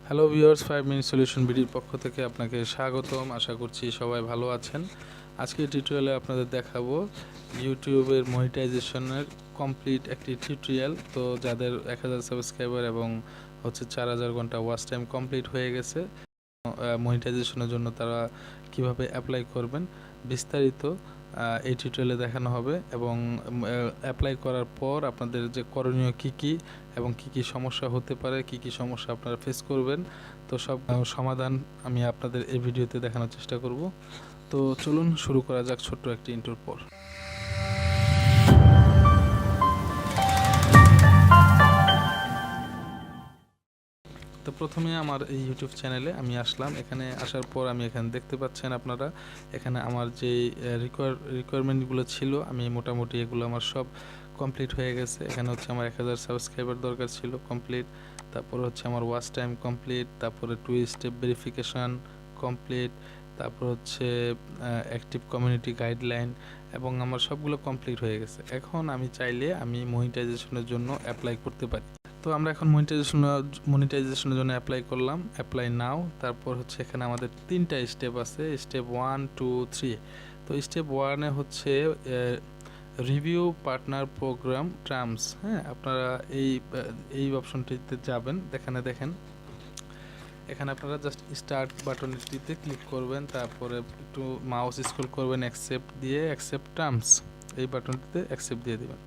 Hello viewers, 5 minute solution ভিডিওর পক্ষ থেকে আপনাকে স্বাগতম। আশা করছি সবাই ভালো আছেন। আজকে টিউটোরিয়ালে আপনাদের দেখাবো ইউটিউবের মনিটাইজেশনের কমপ্লিট একটি টিউটোরিয়াল। তো যাদের 1000 সাবস্ক্রাইবার এবং 4000 ঘন্টা ওয়াচ টাইম কমপ্লিট হয়ে গেছে, মনিটাইজেশনের জন্য তারা কিভাবে অ্যাপ্লাই করবেন বিস্তারিত এই টিউটোরিয়ালে দেখানো হবে। এবং অ্যাপ্লাই করার পর আপনাদের যে করণীয় কী এবং কী সমস্যা হতে পারে, কী সমস্যা আপনারা ফেস করবেন, তো সব সমাধান আমি আপনাদের এই ভিডিওতে দেখানোর চেষ্টা করব। তো চলুন শুরু করা যাক ছোট্ট একটি ইন্ট্রোর পর। তো প্রথমে আমার এই ইউটিউব চ্যানেলে আমি আসলাম। এখানে আসার পর আমি এখানে দেখতে পাচ্ছেন আপনারা, এখানে আমার যে রিকোয়ারমেন্টগুলো ছিল আমি মোটামুটি এগুলো আমার সব কমপ্লিট হয়ে গেছে। এখানে হচ্ছে আমার 1000 সাবস্ক্রাইবার দরকার ছিল, কমপ্লিট। তারপর হচ্ছে আমার ওয়াচ টাইম কমপ্লিট, তারপরে 2 স্টেপ ভেরিফিকেশান কমপ্লিট, তারপর হচ্ছে অ্যাক্টিভ কমিউনিটি গাইডলাইন, এবং আমার সবগুলো কমপ্লিট হয়ে গেছে। এখন আমি চাইলে আমি মনিটাইজেশনের জন্য অ্যাপ্লাই করতে পারি। তো আমরা এখন মনিটাইজেশনের জন্য অ্যাপ্লাই করলাম, অ্যাপ্লাই নাও। তারপর হচ্ছে এখানে আমাদের 3টা স্টেপ আছে, স্টেপ 1, 2, 3। তো স্টেপ 1-এ হচ্ছে রিভিউ পার্টনার প্রোগ্রাম টার্মস। হ্যাঁ, আপনারা এই অপশনটিতে যাবেন। দেখেন এখানে আপনারা জাস্ট স্টার্ট বাটনটিতে ক্লিক করবেন, তারপরে একটু মাউস স্ক্রল করবেন, অ্যাকসেপ্ট টার্মস, এই বাটনটিতে অ্যাকসেপ্ট দিয়ে দেবেন।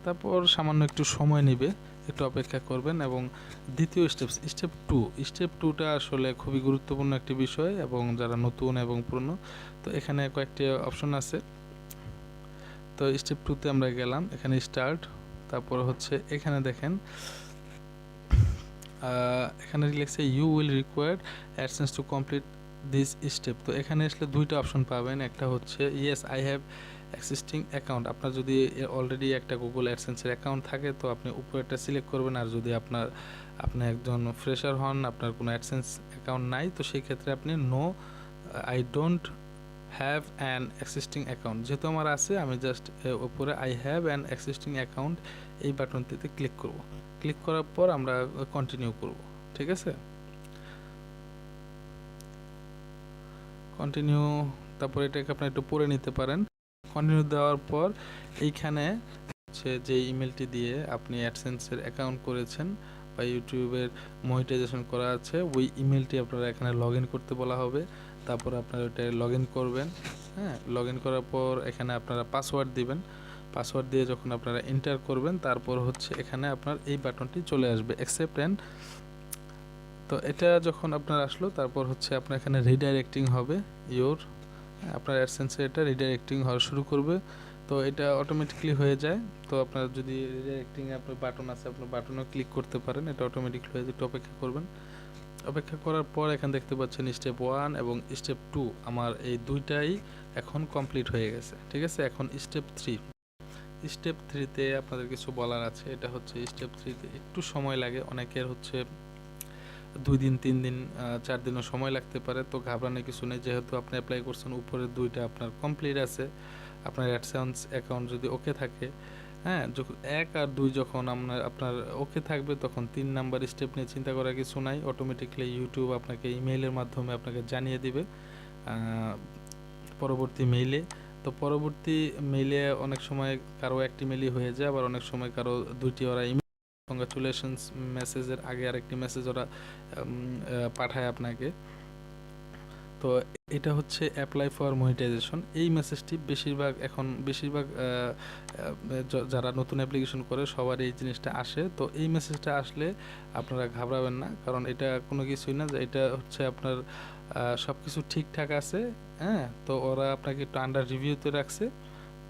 তারপর সামান্য একটু সময় নেবে, একটু অপেক্ষা করবেন। এবং দ্বিতীয় স্টেপ 2টা আসলে খুবই গুরুত্বপূর্ণ একটি বিষয়, এবং যারা নতুন এবং পুরনো, তো এখানে কয়েকটি অপশন আছে। তো স্টেপ 2তে আমরা গেলাম, এখানে স্টার্ট, তারপর হচ্ছে এখানে দেখেন এখানে লিখছে you will required AdSense to complete this step. তো এখানে আসলে 2টা অপশন পাবেন। একটা হচ্ছে yes I have existing account. আপনার যদি অলরেডি একটা গুগল অ্যাডসেন্সের অ্যাকাউন্ট থাকে তো আপনি উপরেরটা সিলেক্ট করবেন। আর যদি আপনি একজন ফ্রেশার হন, আপনার কোনো অ্যাডসেন্স অ্যাকাউন্ট নাই, তো সেই ক্ষেত্রে আপনি no I don't have an existing account, যেহেতু আমার আছে, আমি জাস্ট উপরে I have an existing account এই বাটনটিতে ক্লিক করব। ক্লিক করার পর আমরা কন্টিনিউ করব। ঠিক আছে, কন্টিনিউ। তারপর এটাকে আপনি একটু পড়ে নিতে পারেন। কন্টিনিউ দেওয়ার পর এইখানে হচ্ছে যে ইমেলটি দিয়ে আপনি অ্যাডসেন্সের অ্যাকাউন্ট করেছেন বা ইউটিউবের মনিটাইজেশন করা আছে, ওই ইমেলটি আপনারা এখানে লগ ইন করতে বলা হবে। তারপর আপনারা ওটা লগ ইন করবেন। হ্যাঁ, লগ ইন করার পর এখানে আপনারা পাসওয়ার্ড দিবেন। পাসওয়ার্ড দিয়ে যখন আপনারা এন্টার করবেন, তারপর হচ্ছে এখানে আপনার এই বাটনটি চলে আসবে, অ্যাকসেপ্ট অ্যান্ড। তো এটা যখন আপনার আসলো, তারপর হচ্ছে আপনার এখানে রিডাইরেক্টিং হবে আপনার অ্যাডসেন্সে, এটা রিডাইরেক্টিং হওয়া শুরু করবে। তো এটা অটোমেটিকলি হয়ে যায়। তো আপনার যদি রিডাইরেক্টিং আপনার বাটন আছে, আপনার বাটনও ক্লিক করতে পারেন, এটা অটোমেটিকলি হয়ে যায়। একটু অপেক্ষা করবেন। অপেক্ষা করার পর এখানে দেখতে পাচ্ছেন স্টেপ 1 এবং স্টেপ 2 আমার এই দুইটাই এখন কমপ্লিট হয়ে গেছে। ঠিক আছে, এখন স্টেপ 3-তে আপনাদের কিছু বলার আছে। এটা হচ্ছে স্টেপ 3-তে একটু সময় লাগে, অনেকের হচ্ছে 2 দিন, 3 দিন, 4 দিনও সময় লাগতে পারে। তো ঘাবড়ানোর কিছু নেই, যেহেতু আপনি অ্যাপ্লাই করছেন, উপরের 2টা আপনার কমপ্লিট আছে। আপনার অ্যাডসেন্স অ্যাকাউন্ট যদি ওকে থাকে, হ্যাঁ, যখন 1 আর 2 যখন আপনার ওকে থাকবে, তখন 3 নাম্বার স্টেপ নিয়ে চিন্তা করার কিছু নাই। অটোমেটিকলি ইউটিউব আপনাকে ইমেইলের মাধ্যমে আপনাকে জানিয়ে দিবে পরবর্তী মেইলে। তো পরবর্তী মেইলে অনেক সময় কারো একটি মেইলই হয়ে যায়, আবার অনেক সময় কারো 2টি ওরা কংগ্রাচুলেশনস মেসেজের আগে আরেকটি মেসেজ ওরা পাঠায় আপনাকে। তো এটা হচ্ছে অ্যাপ্লাই ফর মনিটাইজেশন। এই মেসেজটি বেশিরভাগ যারা নতুন অ্যাপ্লিকেশন করে সবার এই জিনিসটা আসে। তো এই মেসেজটা আসলে আপনারা ঘাবড়াবেন না, কারণ এটা কোনো কিছুই না, যে এটা হচ্ছে আপনার সব কিছু ঠিকঠাক আছে। হ্যাঁ, তো ওরা আপনাকে একটু আন্ডার রিভিউতে রাখছে।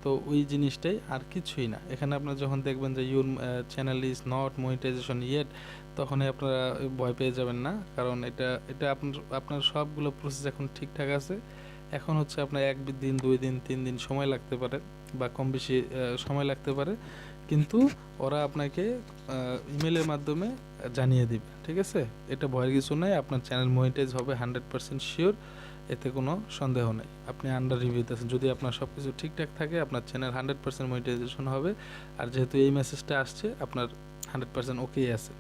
তো ওই জিনিসটাই, আর কিছুই না। এখানে আপনারা যখন দেখবেন যে your channel is not monetisation yet, তখনই আপনারা ভয় পেয়ে যাবেন না, কারণ এটা আপনার সবগুলো প্রসেস এখন ঠিকঠাক আছে। এখন হচ্ছে আপনার 1 দিন, 2 দিন, 3 দিন সময় লাগতে পারে, বা কম বেশি সময় লাগতে পারে, কিন্তু ওরা আপনাকে ইমেলের মাধ্যমে জানিয়ে দিবে। ঠিক আছে, এটা ভয়ের কিছু নাই। আপনার চ্যানেল মনিটাইজ হবে 100% শিওর, এতে কোনো সন্দেহ নেই। আপনি আন্ডার রিভিউতে আছেন, যদি আপনার সব কিছু ঠিকঠাক থাকে আপনার চ্যানেল 100% মনিটাইজেশন হবে। আর যেহেতু এই মেসেজটা আসছে, আপনার 100% ওকেই আছে।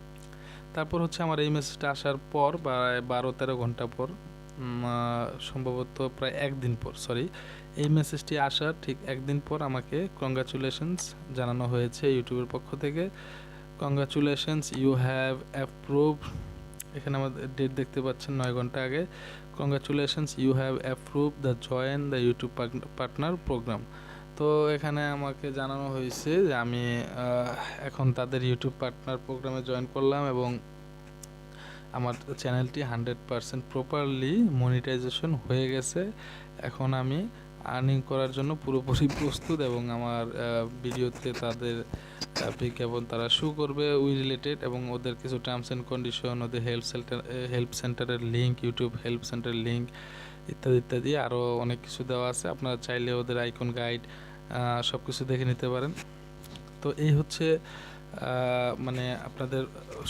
তারপর হচ্ছে আমার এই মেসেজটা আসার পর বা 12-13 ঘন্টা পর, সম্ভবত প্রায় একদিন পর, এই মেসেজটি আসার ঠিক একদিন পর আমাকে কংগ্রাচুলেশনস জানানো হয়েছে ইউটিউবের পক্ষ থেকে। কংগ্রাচুলেশনস, ইউ হ্যাভ অ্যাপ্রুভ, এখানে আমাদের ডেট দেখতে পাচ্ছেন 9 ঘন্টা আগে। Congratulations, you have approve the join the YouTube partner program. তো এখানে আমাকে জানানো হয়েছে যে আমি এখন তাদের ইউটিউব পার্টনার প্রোগ্রামে জয়েন করলাম এবং আমার চ্যানেলটি 100% প্রপারলি মনিটাইজেশন হয়ে গেছে। এখন আমি আর্নিং করার জন্য পুরোপুরি প্রস্তুত এবং আমার ভিডিওতে তাদের বিজ্ঞাপন তারা শো করবে উই রিলেটেড, এবং ওদের কিছু টার্মস অ্যান্ড কন্ডিশন, ওদের হেল্প সেন্টারের লিঙ্ক, ইউটিউব হেল্প সেন্টারের লিঙ্ক ইত্যাদি ইত্যাদি আরও অনেক কিছু দেওয়া আছে। আপনারা চাইলে ওদের আইকন গাইড সব কিছু দেখে নিতে পারেন। তো এই হচ্ছে মানে আপনাদের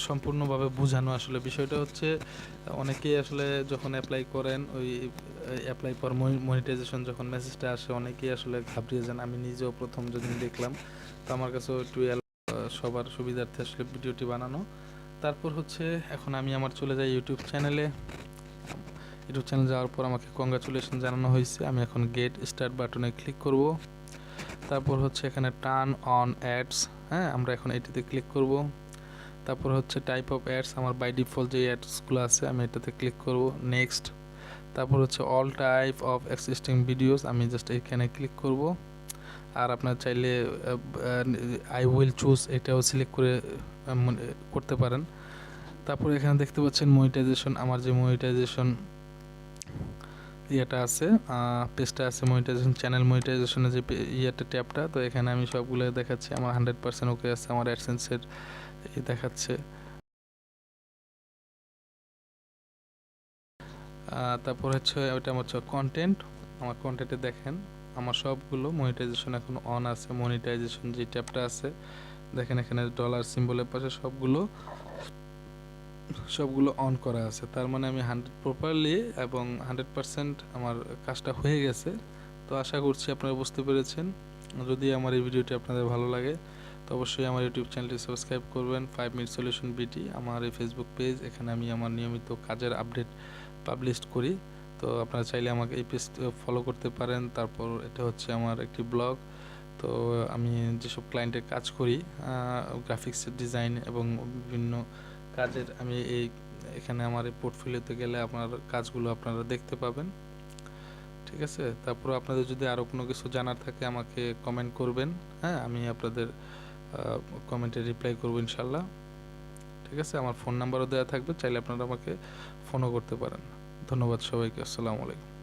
সম্পূর্ণভাবে বোঝানো। আসলে বিষয়টা হচ্ছে অনেকেই আসলে যখন অ্যাপ্লাই করেন, ওই অ্যাপ্লাই ফর মনিটাইজেশন যখন মেসেজটা আসে, অনেকেই আসলে ঘাবড়িয়ে যান। আমি নিজেও প্রথম যেদিন দেখলাম, তো আমার কাছেও একটু সবার সুবিধার্থে আসলে ভিডিওটি বানানো। তারপর হচ্ছে এখন আমি আমার চলে যাই ইউটিউব চ্যানেলে। ইউটিউব চ্যানেল যাওয়ার পর আমাকে কংগ্রাচুলেশন জানানো হয়েছে। আমি এখন গেট স্টার্ট বাটনে ক্লিক করব। তারপর হচ্ছে এখানে টার্ন অন অ্যাডস, হ্যাঁ, আমরা এখন এটিতে ক্লিক করব। তারপর হচ্ছে টাইপ অফ অ্যাডস, আমার বাই ডিফল্ট যে অ্যাডসগুলো আছে আমি এটাতে ক্লিক করব। নেক্সট। তারপর হচ্ছে all type of existing videos, আমি জাস্ট এখানে ক্লিক করব। আর আপনার চাইলে আই উইল চুজ এটাও সিলেক্ট করে করতে পারেন। তারপর এখানে দেখতে পাচ্ছেন মনিটাইজেশন, আমার যে মনিটাইজেশন ইয়েটা আছে, পেজটা আছে মনিটাইজেশন, চ্যানেল মনিটাইজেশনের যে ইয়েটা ট্যাবটা, তো এখানে আমি সবগুলো দেখাচ্ছি। আমার 100% ওকে আছে, আমার অ্যাডসেন্সের দেখাচ্ছে। তারপর হচ্ছে ওটা হচ্ছে কন্টেন্ট, আমার কন্টেন্টে দেখেন আমার সবগুলো মনিটাইজেশন এখন অন আছে। মনিটাইজেশন যে ট্যাবটা আছে দেখেন, এখানে ডলার সিম্বলের পাশে সবগুলো অন করা আছে। তার মানে আমি 100 এবং 100% আমার কাজটা হয়ে গেছে। তো আশা করছি আপনারা বুঝতে পেরেছেন। যদি আমার এই ভিডিওটি আপনাদের ভালো লাগে তো অবশ্যই আমার ইউটিউব চ্যানেলটি সাবস্ক্রাইব করবেন, 5 মিনিট সলিউশন বিটি আমার এই ফেসবুক পেজ। এখানে আমি আমার নিয়মিত কাজের আপডেট পাবলিশ করি। তো আপনারা চাইলে আমাকে এই পেজ ফলো করতে পারেন। তারপর এটা হচ্ছে আমার একটি ব্লগ। তো আমি যেসব ক্লায়েন্টের কাজ করি, গ্রাফিক্স ডিজাইন এবং বিভিন্ন কাজের, আমি এখানে আমার এই পোর্টফোলিওতে গেলে আপনার কাজগুলো আপনারা দেখতে পাবেন। ঠিক আছে, তারপর আপনাদের যদি আরও কোনো কিছু জানার থাকে আমাকে কমেন্ট করবেন, হ্যাঁ, আমি আপনাদের কমেন্টে রিপ্লাই করবো ইনশাল্লাহ। ঠিক আছে, আমার ফোন নাম্বারও দেওয়া থাকবে, চাইলে আপনারা আমাকে ফোনও করতে পারেন। ধন্যবাদ সবাইকে, আসসালামু আলাইকুম।